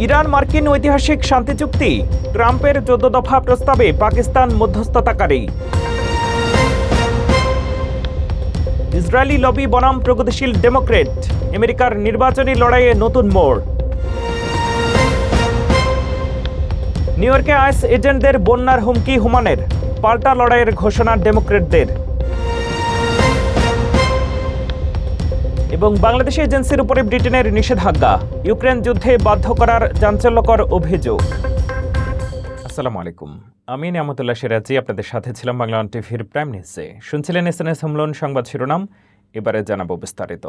Iran মার্কিন ঐতিহাসিক শান্তি চুক্তি, ট্রাম্পের 14 দফা প্রস্তাবে পাকিস্তান মধ্যস্থতাকারী। ইসরায়েলি লবি বনাম প্রগতিশীল ডেমোক্রেট, আমেরিকার নির্বাচনী লড়াইয়ে নতুন মোড়। নিউ ইয়র্কে আইএস এজেন্টদের বন্যার হুমকি হুমানের, পাল্টা লড়াইয়ের ঘোষণা ডেমোক্রেটদের। এবং বাংলাদেশি এজেন্সির উপরে ব্রিটেনের নিষেধাজ্ঞা, ইউক্রেন যুদ্ধে বাধ্য করার চাঞ্চল্যকর অভিযোগ। আসসালামু আলাইকুম, আমি নিয়ামতুল্লাহ সিরাজি আপনাদের সাথে ছিলাম বাংলা টিভির প্রাইম নিউজে। শুনছিলেন এসএনএস হোমলোন সংবাদ শিরোনাম, এবারে জানাবো বিস্তারিত।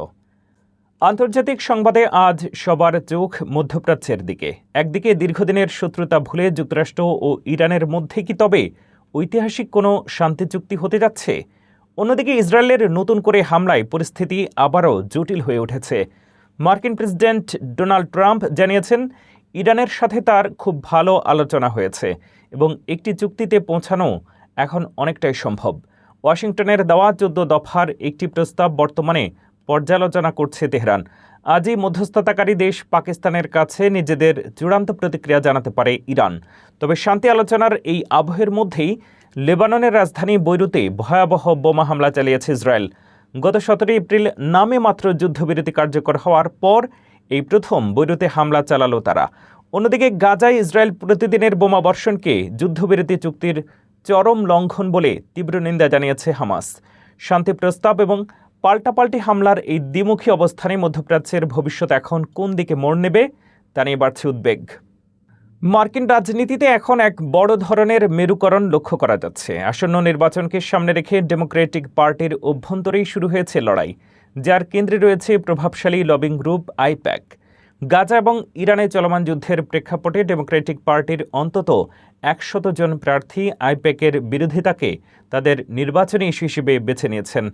আন্তর্জাতিক সংবাদে আজ সবার চোখ মধ্যপ্রাচ্যের দিকে। একদিকে দীর্ঘদিনের শত্রুতা ভুলে যুক্তরাষ্ট্র ও ইরানের মধ্যে কি তবে ঐতিহাসিক কোনো শান্তি চুক্তি হতে যাচ্ছে? অন্যদিকে ইসরায়েলের নতুন করে হামলায় পরিস্থিতি আবারও জটিল হয়ে উঠেছে। মার্কিন প্রেসিডেন্ট ডোনাল্ড ট্রাম্প জানিয়েছেন ইরানের সাথে তার খুব ভালো আলোচনা হয়েছে এবং একটি চুক্তিতে পৌঁছানো এখন অনেকটাই সম্ভব। ওয়াশিংটনের দেওয়া 14 দফার একটি প্রস্তাব বর্তমানে পর্যালোচনা করছে তেহরান। আজই মধ্যস্থতাকারী দেশ পাকিস্তানের কাছে নিজেদের চূড়ান্ত প্রতিক্রিয়া জানাতে পারে ইরান। তবে শান্তি আলোচনার এই আবহের মধ্যেই লেবাননের রাজধানী বৈরুতে ভয়াবহ বোমা হামলা চালিয়েছে ইসরায়েল। গত 17 এপ্রিল নামে মাত্র যুদ্ধবিরতি কার্যকর হওয়ার পর এই প্রথম বৈরুতে হামলা চালালো তারা। অন্যদিকে গাজায় ইসরায়েল প্রতিদিনের বোমা বর্ষণকে যুদ্ধবিরতি চুক্তির চরম লঙ্ঘন বলে তীব্র নিন্দা জানিয়েছে হামাস। শান্তি প্রস্তাব এবং পাল্টাপাল্টি হামলার এই দ্বিমুখী অবস্থানে মধ্যপ্রাচ্যের ভবিষ্যৎ এখন কোন দিকে মোড় নেবে তা নিয়ে বাড়ছে উদ্বেগ। মার্কিন রাজনীতিতে এখন এক বড় ধরনের মেরুকরণ লক্ষ্য করা যাচ্ছে। আসন্ন নির্বাচনকে সামনে রেখে ডেমোক্রেটিক পার্টির অভ্যন্তরেই শুরু হয়েছে লড়াই, যার কেন্দ্রে রয়েছে প্রভাবশালী লবিং গ্রুপ আইপ্যাক। গাজা এবং ইরানে চলমান যুদ্ধের প্রেক্ষাপটে ডেমোক্রেটিক পার্টির অন্তত 100 জন প্রার্থী আইপ্যাকের বিরোধিতাকে তাদের নির্বাচনী ইস্যু হিসেবে বেছে নিয়েছেন।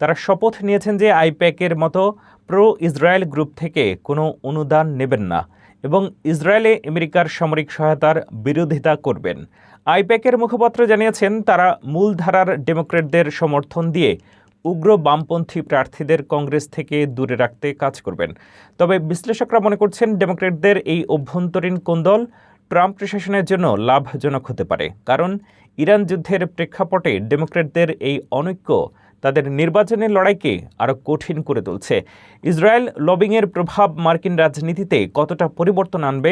তারা শপথ নিয়েছেন যে আইপ্যাকের মতো প্রো ইসরায়েল গ্রুপ থেকে কোনো অনুদান নেবেন না এবং ইসরায়েলে আমেরিকার সামরিক সহায়তার বিরোধিতা করবেন। আইপ্যাকের মুখপাত্র জানিয়েছেন তারা মূলধারার ডেমোক্রেটদের সমর্থন দিয়ে উগ্র বামপন্থী প্রার্থীদের কংগ্রেস থেকে দূরে রাখতে কাজ করবেন। তবে বিশ্লেষকরা মনে করছেন ডেমোক্রেটদের এই অভ্যন্তরীণ কোন্দল ট্রাম্প প্রশাসনের জন্য লাভজনক হতে পারে, কারণ ইরান যুদ্ধের প্রেক্ষাপটে ডেমোক্রেটদের এই অনৈক্য তাদের নির্বাচনের লড়াইকে আরও কঠিন করে তুলছে। ইসরায়েল লবিংয়ের প্রভাব মার্কিন রাজনীতিতে কতটা পরিবর্তন আনবে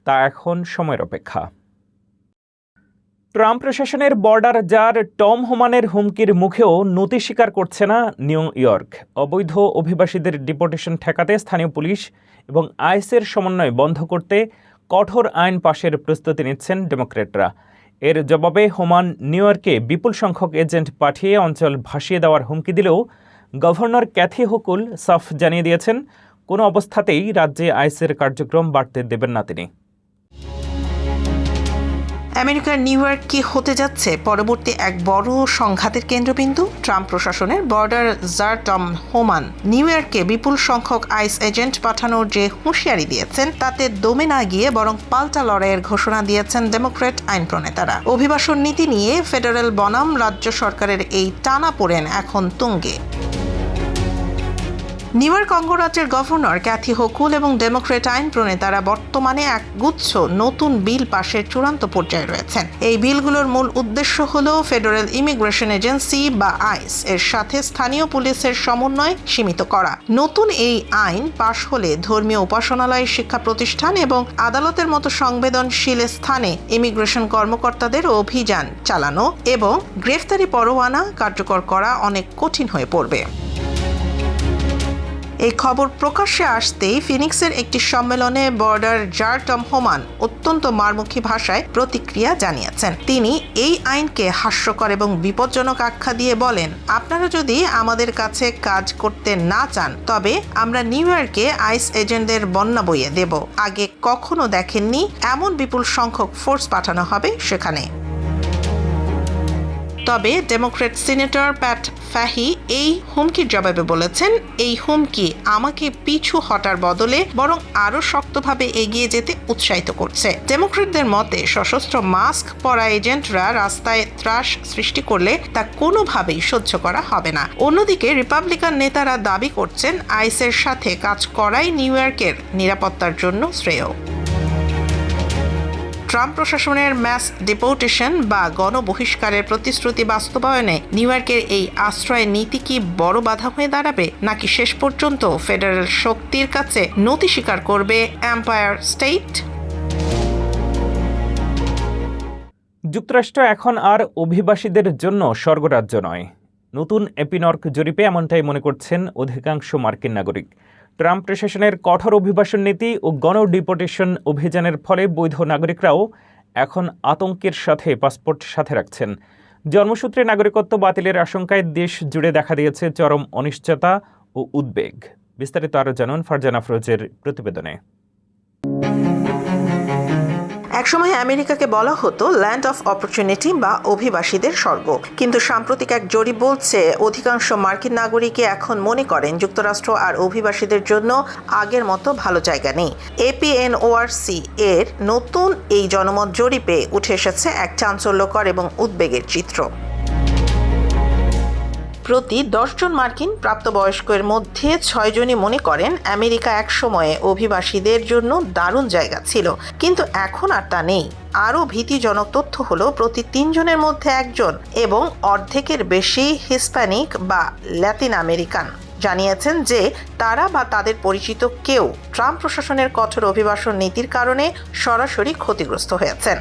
তা এখন সময়ের অপেক্ষা। ট্রাম্প প্রশাসনের বর্ডার জার টম হোমানের হুমকির মুখেও নতি স্বীকার করছে না নিউ ইয়র্ক। অবৈধ অভিবাসীদের ডিপোর্টেশন ঠেকাতে স্থানীয় পুলিশ এবং আইএসের সমন্বয় বন্ধ করতে কঠোর আইন পাশের প্রস্তুতি নিচ্ছেন ডেমোক্রেটরা। এর জবাবে হোমান নিউ ইয়র্কে বিপুল সংখ্যক এজেন্ট পাঠিয়ে অঞ্চল ভাসিয়ে দেওয়ার হুমকি দিলেও গভর্নর ক্যাথি হোকুল সাফ জানিয়ে দিয়েছেন কোনো অবস্থাতেই রাজ্যে আইএসের কার্যক্রম বাড়তে দেবেন না তিনি। আমেরিকার নিউ ইয়র্ক কি হতে যাচ্ছে পরবর্তী এক বড় সংঘাতের কেন্দ্রবিন্দু? ট্রাম্প প্রশাসনের বর্ডার জার টম হোমান নিউ ইয়র্কে বিপুল সংখ্যক আইস এজেন্ট পাঠানোর যে হুঁশিয়ারি দিয়েছেন তাতে দমে না গিয়ে বরং পাল্টা লড়াইয়ের ঘোষণা দিয়েছেন ডেমোক্রেট আইন প্রণেতারা। অভিবাসন নীতি নিয়ে ফেডারেল বনাম রাজ্য সরকারের এই টানাপোড়েন এখন তুঙ্গে। নিউ ইয়র্ক অঙ্গরাজ্যের গভর্নর ক্যাথি হোকুল এবং ডেমোক্রেট আইন প্রণেতারা বর্তমানে এক গুচ্ছ নতুন বিল পাশের চূড়ান্ত পর্যায়ে রয়েছেন। এই বিলগুলোর মূল উদ্দেশ্য হল ফেডারেল ইমিগ্রেশন এজেন্সি বা আইস এর সাথে স্থানীয় পুলিশের সমন্বয় সীমিত করা। নতুন এই আইন পাশ হলে ধর্মীয় উপাসনালয়, শিক্ষা প্রতিষ্ঠান এবং আদালতের মতো সংবেদনশীল স্থানে ইমিগ্রেশন কর্মকর্তাদের অভিযান চালানো এবং গ্রেফতারি পরোয়ানা কার্যকর করা অনেক কঠিন হয়ে পড়বে। এই খবর প্রকাশ্যে আসতেই ফিনিক্সের একটি সম্মেলনে বর্ডার জার টম হোমান অত্যন্ত মারমুখী ভাষায় প্রতিক্রিয়া জানিয়েছেন। তিনি এই আইনকে হাস্যকর এবং বিপজ্জনক আখ্যা দিয়ে বলেন, আপনারা যদি আমাদের কাছে কাজ করতে না চান তবে আমরা নিউ ইয়র্কে আইস এজেন্টদের বন্যা বইয়ে দেব। আগে কখনো দেখেননি এমন বিপুল সংখ্যক ফোর্স পাঠানো হবে সেখানে। তবে ডেমোক্রেট সিনেটর প্যাট ফ্যাহি এই হুমকির জবাবে বলেছেন, এই হুমকি আমাকে পিছু হটার বদলে বরং আরও শক্তভাবে এগিয়ে যেতে উৎসাহিত করছে। ডেমোক্রেটদের মতে সশস্ত্র মাস্ক পরা এজেন্টরা রাস্তায় ত্রাস সৃষ্টি করলে তা কোনোভাবেই সহ্য করা হবে না। অন্যদিকে রিপাবলিকান নেতারা দাবি করছেন আইসের সাথে কাজ করাই নিউ ইয়র্কের নিরাপত্তার জন্য শ্রেয়। ট্রাম্প প্রশাসনের ম্যাস ডিপোর্টেশন বা গণবহিষ্কারের প্রতিশ্রুতি বাস্তবায়নে নিউ ইয়র্কের এই আশ্রয় নীতি কি বড় বাধা হয়ে দাঁড়াবে, নাকি শেষ পর্যন্ত ফেডারেল শক্তির কাছে নতি স্বীকার করবে এম্পায়ার স্টেট? যুক্তরাষ্ট্র এখন আর অভিবাসীদের জন্য স্বর্গরাজ্য নয়। নতুন এপিনর্ক জরিপে এমনটাই মনে করছেন অধিকাংশ মার্কিন নাগরিক। ট্রাম্প প্রশাসনের কঠোর অভিবাসন নীতি ও গণডিপোর্টেশন অভিযানের ফলে বৈধ নাগরিকরাও এখন আতঙ্কের সাথে পাসপোর্ট সাথে রাখছেন। জন্মসূত্রে নাগরিকত্ব বাতিলের আশঙ্কায় দেশ জুড়ে দেখা দিয়েছে চরম অনিশ্চয়তা ও উদ্বেগ। বিস্তারিত আরও জানুন ফারজানা আফরোজের প্রতিবেদনে। একসময় আমেরিকাকে বলা হতো ল্যান্ড অফ অপরচুনিটি বা অভিবাসীদের স্বর্গ, কিন্তু সাম্প্রতিক এক জরিপ বলছে অধিকাংশ মার্কিন নাগরিকই এখন মনে করেন যুক্তরাষ্ট্র আর অভিবাসীদের জন্য আগের মতো ভালো জায়গা নেই। APNORC এর নতুন এই জনমত জরিপে উঠে এসেছে এক চাঞ্চল্যকর এবং উদ্বেগের চিত্র। প্রতি 10 জন মার্কিন প্রাপ্তবয়স্কের মধ্যে 6 জনই মনে করেন আমেরিকা এক সময়ে অভিবাসীদের জন্য দারুণ জায়গা ছিল, কিন্তু এখন আর তা নেই। আরও ভীতিজনক তথ্য হলো প্রতি 3 জনের মধ্যে 1 জন এবং অর্ধেকের বেশি হিস্প্যানিক বা ল্যাতিন আমেরিকান জানিয়েছেন যে তারা বা তাদের পরিচিত কেউ ট্রাম্প প্রশাসনের কঠোর অভিবাসন নীতির কারণে সরাসরি ক্ষতিগ্রস্ত হয়েছেন।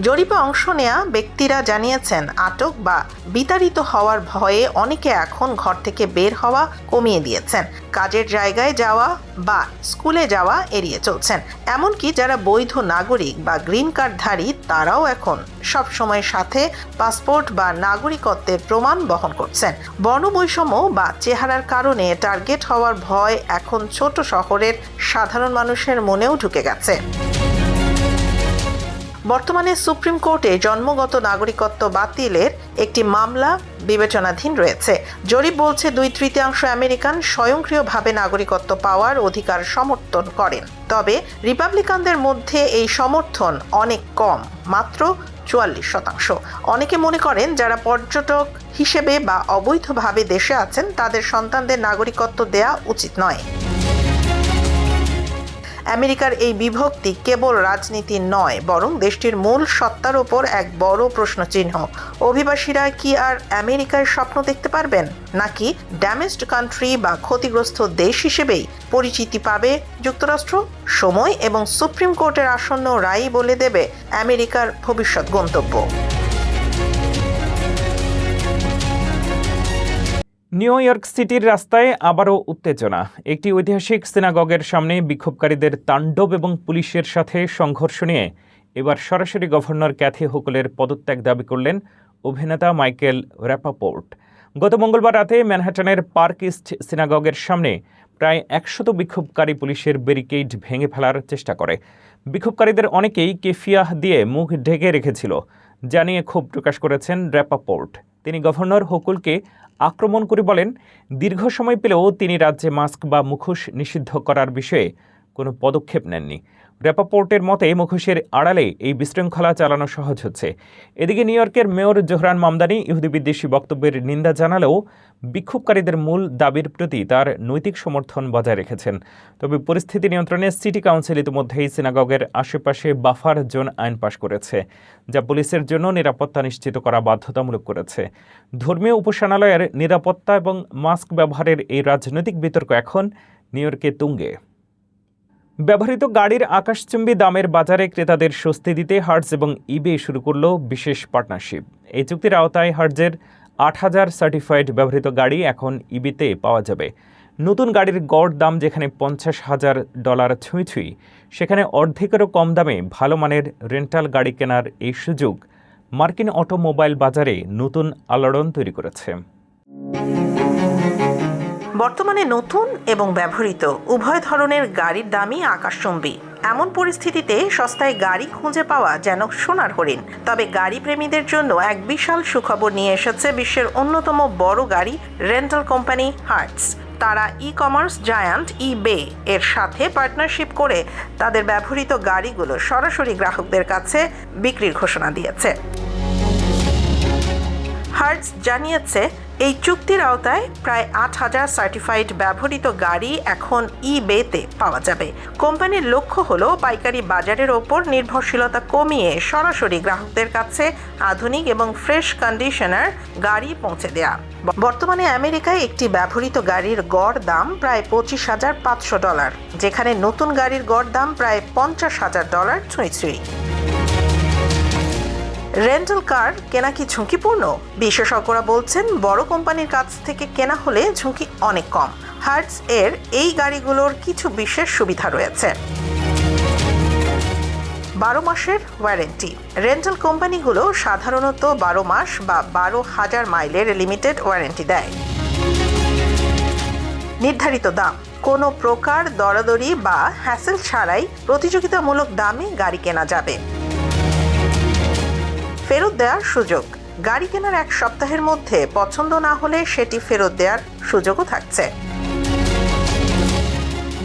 জরিপে অংশ নেয়া ব্যক্তিরা জানিয়েছেন আটক বা বিতাড়িত হওয়ার ভয়ে অনেকে এখন ঘর থেকে বের হওয়া কমিয়ে দিয়েছেন, কাজের জায়গায় যাওয়া বা স্কুলে যাওয়া এড়িয়ে চলছেন। এমনকি যারা বৈধ নাগরিক বা গ্রিন কার্ডধারী তারাও এখন সবসময় সাথে পাসপোর্ট বা নাগরিকত্বের প্রমাণ বহন করছেন। বর্ণবৈষম্য বা চেহারার কারণে টার্গেট হওয়ার ভয় এখন ছোট শহরের সাধারণ মানুষের মনেও ঢুকে গেছে। বর্তমানে সুপ্রিম কোর্টে জন্মগত নাগরিকত্ব বাতিলের একটি মামলা বিবেচনাধীন রয়েছে। জরিপ বলছে 2/3 আমেরিকান স্বয়ংক্রিয়ভাবে নাগরিকত্ব পাওয়ার অধিকার সমর্থন করেন, তবে রিপাবলিকানদের মধ্যে এই সমর্থন অনেক কম, মাত্র 44%। অনেকে মনে করেন যারা পর্যটক হিসেবে বা অবৈধভাবে দেশে আছেন তাদের সন্তানদের নাগরিকত্ব দেয়া উচিত নয়। আমেরিকার এই বিভক্তি কেবল রাজনীতি নয়, বরং দেশটির মূল সত্তার ওপর এক বড় প্রশ্নচিহ্ন। অভিবাসীরা কি আর আমেরিকায় স্বপ্ন দেখতে পারবেন, নাকি ড্যামেজড কান্ট্রি বা ক্ষতিগ্রস্ত দেশ হিসেবেই পরিচিতি পাবে যুক্তরাষ্ট্র? সময় এবং সুপ্রিম কোর্টের আসন্ন রায় বলে দেবে আমেরিকার ভবিষ্যৎ গন্তব্য। নিউ ইয়র্ক সিটির রাস্তায় আবারও উত্তেজনা। একটি ঐতিহাসিক সিনাগগের সামনে বিক্ষোভকারীদের তাণ্ডব এবং পুলিশের সাথে সংঘর্ষ নিয়ে এবার সরাসরি গভর্নর ক্যাথি হোকুলের পদত্যাগ দাবি করলেন অভিনেতা মাইকেল র্যাপাপোর্ট। গত মঙ্গলবার রাতে ম্যানহাটনের পার্ক ইস্ট সিনাগগের সামনে প্রায় 100 বিক্ষোভকারী পুলিশের ব্যারিকেড ভেঙে ফেলার চেষ্টা করে। বিক্ষোভকারীদের অনেকেই কেফিয়াহ দিয়ে মুখ ঢেকে রেখেছিল, জানিয়ে ক্ষোভ প্রকাশ করেছেন র্যাপাপোর্ট। তিনি গভর্নর হোকুলকে আক্রমণ করে বলেন, দীর্ঘ সময় পেলেও তিনি রাজ্যে মাস্ক বা মুখোশ নিষিদ্ধ করার বিষয়ে কোনো পদক্ষেপ নেননি। র্যাপাপোর্টের মতে মুখোশের আড়ালে এই বিশৃঙ্খলা চালানো সহজ হচ্ছে। এদিকে নিউ ইয়র্কের মেয়র জোহরান মামদানি ইহুদি বিদ্বেষী বক্তব্যের নিন্দা জানালেও বিক্ষোভকারীদের মূল দাবির প্রতি তার নৈতিক সমর্থন বজায় রেখেছেন। তবে পরিস্থিতি নিয়ন্ত্রণে সিটি কাউন্সিল ইতিমধ্যেই সিনাগগের আশেপাশে বাফার জোন আইন পাশ করেছে, যা পুলিশের জন্য নিরাপত্তা নিশ্চিত করা বাধ্যতামূলক করেছে। ধর্মীয় উপাসনালয়ের নিরাপত্তা এবং মাস্ক ব্যবহারের এই রাজনৈতিক বিতর্ক এখন নিউ ইয়র্কে তুঙ্গে। ব্যবহৃত গাড়ির আকাশচুম্বী দামের বাজারে ক্রেতাদের স্বস্তি দিতে হার্টজ এবং ইবে শুরু করল বিশেষ পার্টনারশিপ। এই চুক্তির আওতায় হার্টজের 8000 সার্টিফাইড ব্যবহৃত গাড়ি এখন ইবেতে পাওয়া যাবে। নতুন গাড়ির গড় দাম যেখানে $50,000 ছুঁই, সেখানে অর্ধেকেরও কম দামে ভালো মানের রেন্টাল গাড়ি কেনার এই সুযোগ মার্কিন অটোমোবাইল বাজারে নতুন আলোড়ন তৈরি করেছে। বর্তমানে নতুন এবং ব্যবহৃত উভয় ধরনের গাড়ির দামই আকাশচুম্বী। এমন পরিস্থিতিতে সস্তায় গাড়ি খুঁজে পাওয়া যেন সোনার হরিণ। তবে গাড়ি প্রেমীদের জন্য এক বিশাল সুখবর নিয়ে এসেছে বিশ্বের অন্যতম বড় গাড়ি রেন্টাল কোম্পানি হার্টজ। তারা ই-কমার্স জায়ান্ট ইবে এর সাথে পার্টনারশিপ করে তাদের ব্যবহৃত গাড়িগুলো সরাসরি গ্রাহকদের কাছে বিক্রির ঘোষণা দিয়েছে। হার্টজ জানিয়েছে এই চুক্তির আওতায় প্রায় 8,000 সার্টিফাইড ব্যবহৃত গাড়ি এখন ইবেতে পাওয়া যাবে। কোম্পানির লক্ষ্য হলো পাইকারি বাজারের ওপর নির্ভরশীলতা কমিয়ে সরাসরি গ্রাহকদের কাছে আধুনিক এবং ফ্রেশ কন্ডিশনার গাড়ি পৌঁছে দেয়া। বর্তমানে আমেরিকায় একটি ব্যবহৃত গাড়ির গড় দাম প্রায় $25,500, যেখানে নতুন গাড়ির গড় দাম প্রায় $50,000 ছুঁই। রেন্টাল কার কেনা কি ঝুঁকিপূর্ণ? বিশেষজ্ঞরা বলছেন বড় কোম্পানির কাছ থেকে কেনা হলে ঝুঁকি অনেক কম। হার্টস এর এই গাড়িগুলোর কিছু বিশেষ সুবিধা রয়েছে। 12 মাসের ওয়ারেন্টি। রেন্টাল কোম্পানিগুলো সাধারণত 12 মাস বা 12,000 মাইলের লিমিটেড ওয়ারেন্টি দেয়। নির্ধারিত দাম। কোনো প্রকার দরাদরি বা হ্যাসেল ছাড়াই প্রতিযোগিতামূলক দামে গাড়ি কেনা যাবে। ফেরত দেওয়ার সুযোগ। গাড়ি কেনার 1 সপ্তাহের মধ্যে পছন্দ না হলে সেটি ফেরত দেওয়ার সুযোগও থাকছে।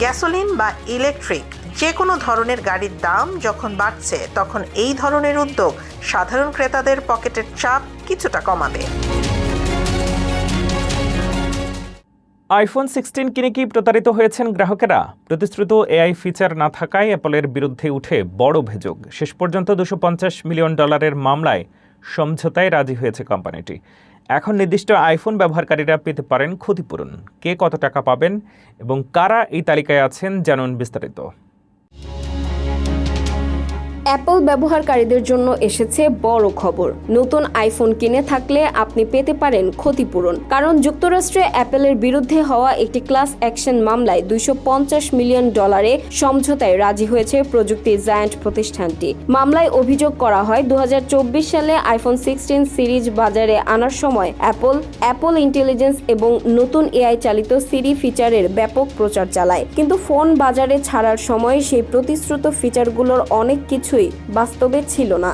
গ্যাসোলিন বা ইলেকট্রিক যে কোনো ধরনের গাড়ির দাম যখন বাড়ছে, তখন এই ধরনের উদ্যোগ সাধারণ ক্রেতাদের পকেটের চাপ কিছুটা কমাবে। আইফোন 16 কিনে কি প্রতারিত হয়েছেন গ্রাহকেরা? প্রতিশ্রুত এআই ফিচার না থাকায় অ্যাপলের বিরুদ্ধে উঠে বড় অভিযোগ। শেষ পর্যন্ত $250 মিলিয়ন মামলায় সমঝোতায় রাজি হয়েছে কোম্পানিটি। এখন নির্দিষ্ট আইফোন ব্যবহারকারীরা পেতে পারেন ক্ষতিপূরণ। কে কত টাকা পাবেন এবং কারা এই তালিকায় আছেন জানুন বিস্তারিত। অ্যাপল ব্যবহারকারীদের জন্য এসেছে বড় খবর। নতুন আইফোন কিনে থাকলে আপনি পেতে পারেন ক্ষতিপূরণ। কারণ যুক্তরাষ্ট্রে অ্যাপলের বিরুদ্ধে হওয়া একটি ক্লাস অ্যাকশন মামলায় $250 মিলিয়ন সমঝোতায় রাজি হয়েছে প্রযুক্তি জায়ান্ট প্রতিষ্ঠানটি। মামলায় অভিযোগ করা হয় 2024 সালে আইফোন 16 সিরিজ বাজারে আনার সময় অ্যাপল ইন্টেলিজেন্স এবং নতুন এআই চালিত সিরি ফিচারের ব্যাপক প্রচার চালায়। কিন্তু ফোন বাজারে ছাড়ার সময় সেই প্রতিশ্রুত ফিচারগুলোর অনেক কিছুই বাস্তবে ছিল না।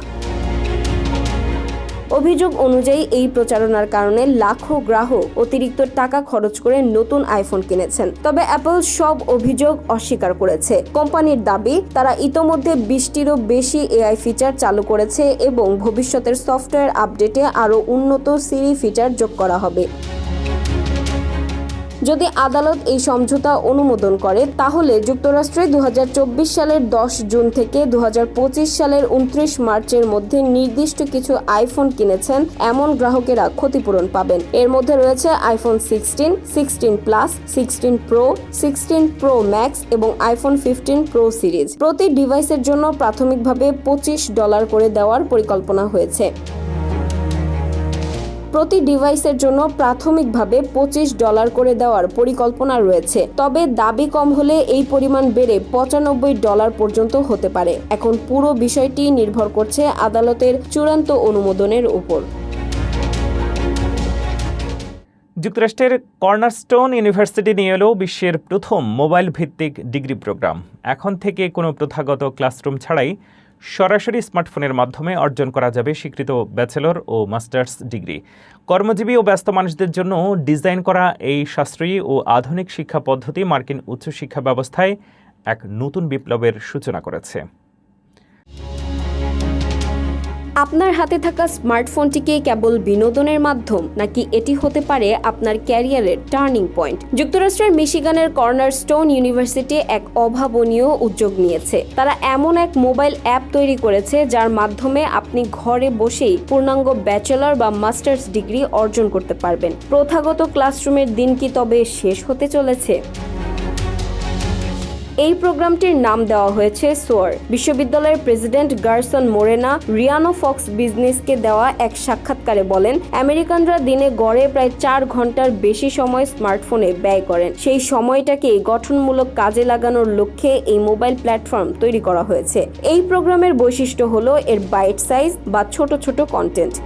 অভিযোগ অনুযায়ী এই প্রচারণার কারণে লাখো গ্রাহক অতিরিক্ত টাকা খরচ করে নতুন আইফোন কিনেছেন। তবে অ্যাপল সব অভিযোগ অস্বীকার করেছে। কোম্পানির দাবি, তারা ইতোমধ্যে 20টিরও বেশি এআই ফিচার চালু করেছে এবং ভবিষ্যতের সফটওয়্যার আপডেটে আরও উন্নত সিরি ফিচার যোগ করা হবে। যদি আদালত এই সমঝোতা অনুমোদন করে, তাহলে যুক্তরাষ্ট্রে 2024 সালের 10 জুন থেকে 2025 সালের 29 মার্চের মধ্যে নির্দিষ্ট কিছু আইফোন কিনেছেন এমন গ্রাহকেরা ক্ষতিপূরণ পাবেন। এর মধ্যে রয়েছে iPhone 16, 16 plus, 16 pro, 16 pro max এবং আইফোন 15 প্রো সিরিজ। প্রতি ডিভাইসের জন্য প্রাথমিকভাবে $25 করে দেওয়ার পরিকল্পনা হয়েছে। প্রতি ডিভাইসের জন্য প্রাথমিকভাবে $25 করে দেওয়ার পরিকল্পনা রয়েছে। তবে দাবি কম হলে এই পরিমাণ বেড়ে $95 পর্যন্ত হতে পারে। এখন পুরো বিষয়টি নির্ভর করছে আদালতের চূড়ান্ত অনুমোদনের উপর। যুক্তরাষ্ট্রের কর্নারস্টোন ইউনিভার্সিটি নিয়ে এলো বিশ্বের প্রথম মোবাইল ভিত্তিক ডিগ্রি প্রোগ্রাম। এখন থেকে কোনো প্রথাগত ক্লাসরুম ছাড়াই সরাসরি স্মার্টফোনের মাধ্যমে অর্জন করা যাবে স্বীকৃত ব্যাচেলর ও মাস্টার্স ডিগ্রি। কর্মজীবী ও ব্যস্ত মানুষদের জন্য ডিজাইন করা এই সাশ্রয়ী ও আধুনিক শিক্ষা পদ্ধতি মার্কিন উচ্চশিক্ষা ব্যবস্থায় এক নতুন বিপ্লবের সূচনা করেছে। আপনার হাতে থাকা স্মার্টফোনটিকে কেবল বিনোদনের মাধ্যম, নাকি এটি হতে পারে আপনার ক্যারিয়ারের টার্নিং পয়েন্ট? যুক্তরাষ্ট্রের মিশিগানের কর্নারস্টোন ইউনিভার্সিটি এক অভাবনীয় উদ্যোগ নিয়েছে। তারা এমন এক মোবাইল অ্যাপ তৈরি করেছে যার মাধ্যমে আপনি ঘরে বসেই পূর্ণাঙ্গ ব্যাচেলর বা মাস্টার্স ডিগ্রি অর্জন করতে পারবেন। প্রথাগত ক্লাসরুমের দিন কি তবে শেষ হতে চলেছে? এই প্রোগ্রামটির নাম দেওয়া হয়েছে সোয়ার। বিশ্ববিদ্যালয়ের প্রেসিডেন্ট গার্সন মোরেনা রিয়ানো ফক্স বিজনেসকে দেওয়া এক সাক্ষাৎকারে বলেন, আমেরিকানরা দিনে গড়ে প্রায় 4 ঘন্টার বেশি সময় স্মার্টফোনে ব্যয় করেন। সেই সময়টাকে গঠনমূলক কাজে লাগানোর লক্ষ্যে এই মোবাইল প্ল্যাটফর্ম তৈরি করা হয়েছে। এই প্রোগ্রামের বৈশিষ্ট্য হলো এর বাইট সাইজ বা ছোট ছোট কন্টেন্ট।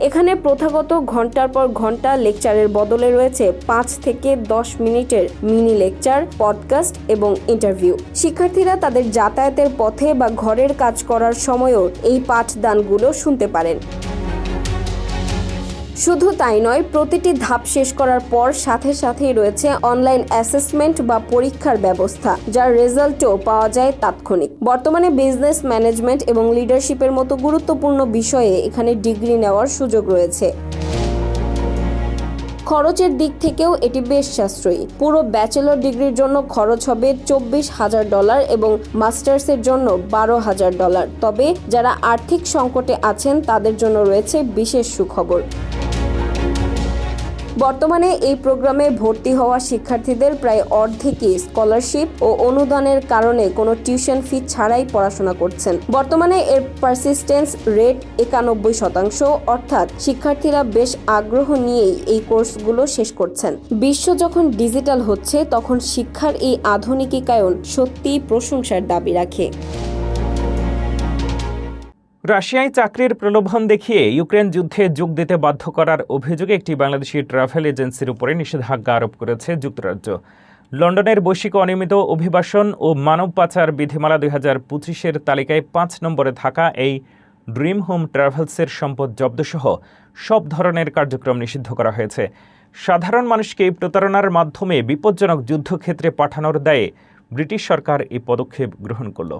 এখানে প্রথাগত ঘন্টার পর ঘন্টা লেকচারের বদলে রয়েছে 5 থেকে 10 মিনিটের মিনি লেকচার, পডকাস্ট এবং ইন্টারভিউ। শিক্ষার্থীরা তাদের যাতায়াতের পথে বা ঘরের কাজ করার সময়ও এই পাঠদানগুলো শুনতে পারেন। শুধু তাই নয়, প্রতিটি ধাপ শেষ করার পর সাথে সাথেই রয়েছে অনলাইন অ্যাসেসমেন্ট বা পরীক্ষার ব্যবস্থা, যার রেজাল্টও পাওয়া যায় তাৎক্ষণিক। বর্তমানে বিজনেস ম্যানেজমেন্ট এবং লিডারশিপের মতো গুরুত্বপূর্ণ বিষয়ে এখানে ডিগ্রি নেওয়ার সুযোগ রয়েছে। খরচের দিক থেকেও এটি বেশ সাশ্রয়ী। পুরো ব্যাচেলর ডিগ্রির জন্য খরচ হবে $24,000 এবং মাস্টার্সের জন্য $12,000। তবে যারা আর্থিক সংকটে আছেন তাদের জন্য রয়েছে বিশেষ সুখবর। বর্তমানে এই প্রোগ্রামে ভর্তি হওয়া শিক্ষার্থীদের প্রায় অর্ধেকই স্কলারশিপ ও অনুদানের কারণে কোনো টিউশন ফি ছাড়াই পড়াশোনা করছেন। বর্তমানে এর পারসিস্টেন্স রেট 91%, অর্থাৎ শিক্ষার্থীরা বেশ আগ্রহ নিয়েই এই কোর্সগুলো শেষ করছেন। বিশ্ব যখন ডিজিটাল হচ্ছে তখন শিক্ষার এই আধুনিকীকরণ সত্যিই প্রশংসার দাবি রাখে। রাশিয়ায় চাকরির প্রলোভন দেখিয়ে ইউক্রেন যুদ্ধে যোগ দিতে বাধ্য করার অভিযোগে একটি বাংলাদেশি ট্রাভেল এজেন্সির উপরে নিষেধাজ্ঞা আরোপ করেছে যুক্তরাজ্য। লন্ডনের বৈশ্বিক অনিয়মিত অভিবাসন ও মানব পাচার বিধিমালা 2025-এর তালিকায় 5 নম্বরে থাকা এই ড্রিম হোম ট্রাভেলসের সম্পদ জব্দসহ সব ধরনের কার্যক্রম নিষিদ্ধ করা হয়েছে। সাধারণ মানুষকে প্রতারণার মাধ্যমে বিপজ্জনক যুদ্ধক্ষেত্রে পাঠানোর দায়ে ব্রিটিশ সরকার এই পদক্ষেপ গ্রহণ করল।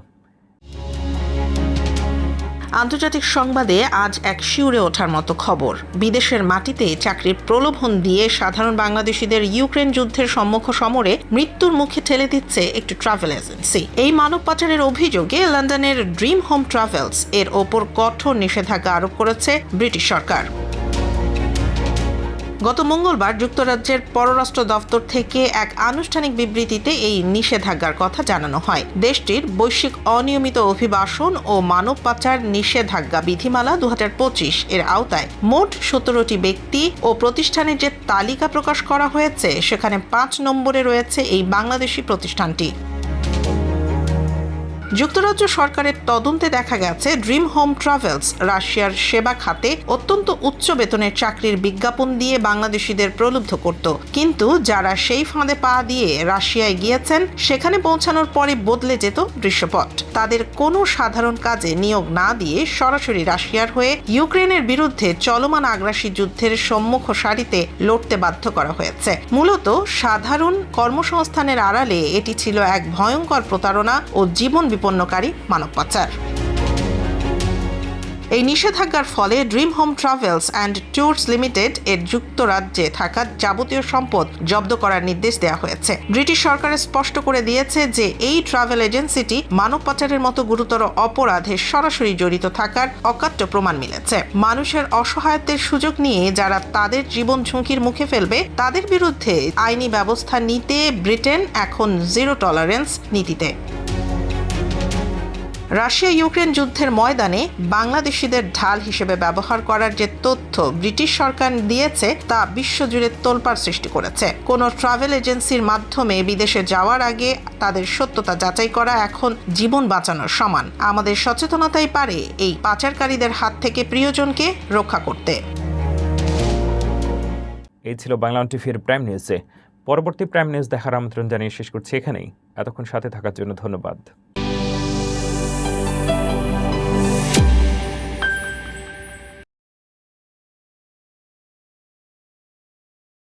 আন্তর্জাতিক সংবাদে আজ এক শিউরে ওঠার মতো খবর। বিদেশের মাটিতে চাকরির প্রলোভন দিয়ে সাধারণ বাংলাদেশিদের ইউক্রেন যুদ্ধের সম্মুখ সমরে মৃত্যুর মুখে ঠেলে দিচ্ছে একটি ট্রাভেল এজেন্সি। এই মানব পাচারের অভিযোগে লন্ডনের ড্রিম হোম ট্রাভেলস এর ওপর কঠোর নিষেধাজ্ঞা আরোপ করেছে ব্রিটিশ সরকার। গত মঙ্গলবার যুক্তরাজ্যের পররাষ্ট্র দপ্তর থেকে এক আনুষ্ঠানিক বিবৃতিতে এই নিষেধাজ্ঞার কথা জানানো হয়। দেশটির বৈশ্বিক অনিয়মিত অভিবাসন ও মানব পাচার নিষেধাজ্ঞা বিধিমালা 2025 এর আওতায় মোট 17টি ব্যক্তি ও প্রতিষ্ঠানের যে তালিকা প্রকাশ করা হয়েছে সেখানে 5 নম্বরে রয়েছে এই বাংলাদেশি প্রতিষ্ঠানটি। যুক্তরাজ্য সরকারের তদন্তে দেখা গেছে ড্রিম হোম ট্রাভেলস রাশিয়ার সেবা খাতে অত্যন্ত উচ্চ বেতনের চাকরির বিজ্ঞাপন দিয়ে বাংলাদেশিদের প্রলুব্ধ করত, কিন্তু যারা সেই ফাঁদে পা দিয়ে রাশিয়ায় গিয়েছেন সেখানে পৌঁছানোর পরে বদলে যেত দৃশ্যপট। তাদের কোনো সাধারণ কাজে নিয়োগ না দিয়ে সরাসরি রাশিয়ার হয়ে ইউক্রেনের বিরুদ্ধে চলমান আগ্রাসী যুদ্ধের সম্মুখ সারিতে লড়তে বাধ্য করা হয়েছে। মূলত সাধারণ কর্মসংস্থানের আড়ালে এটি ছিল এক ভয়ঙ্কর প্রতারণা ও জীবন বিপন্নকারী মানব পাচার। এই নিষেধাজ্ঞার ফলে dream home travels and tours limited এর যুক্তরাজ্যে থাকা যাবতীয় সম্পদ জব্দ করার নির্দেশ দেওয়া হয়েছে। ব্রিটিশ সরকার স্পষ্ট করে দিয়েছে যে এই ট্রাভেল এজেন্সিটি মানব পাচারের মতো গুরুতর অপরাধে সরাসরি জড়িত থাকার অকাট্য প্রমাণ মিলেছে। মানুষের অসহায়ত্বের সুযোগ নিয়ে যারা তাদের জীবন ঝুঁকির মুখে ফেলবে তাদের বিরুদ্ধে আইনি ব্যবস্থা নিতে ব্রিটেন এখন জিরো টলারেন্স নীতিতে। রাশিয়া ইউক্রেন যুদ্ধের ময়দানে বাংলাদেশিদের ঢাল হিসেবে ব্যবহার করার যে তথ্য ব্রিটিশ সরকার দিয়েছে তা বিশ্বজুড়ে তোলপাড় সৃষ্টি করেছে। কোনো ট্রাভেল এজেন্সির মাধ্যমে বিদেশে যাওয়ার আগে তাদের সত্যতা যাচাই করা এখন জীবন বাঁচানোর সমান। আমাদের সচেতনতাই পারে এই পাচারকারীদের হাত থেকে প্রিয়জনকে রক্ষা করতে। এই ছিল বাংলা টিভির প্রাইম নিউজে। পরবর্তী প্রাইম নিউজ দেখার আমন্ত্রণ জানিয়ে শেষ করছি এখানেই। এতক্ষণ সাথে থাকার জন্য ধন্যবাদ।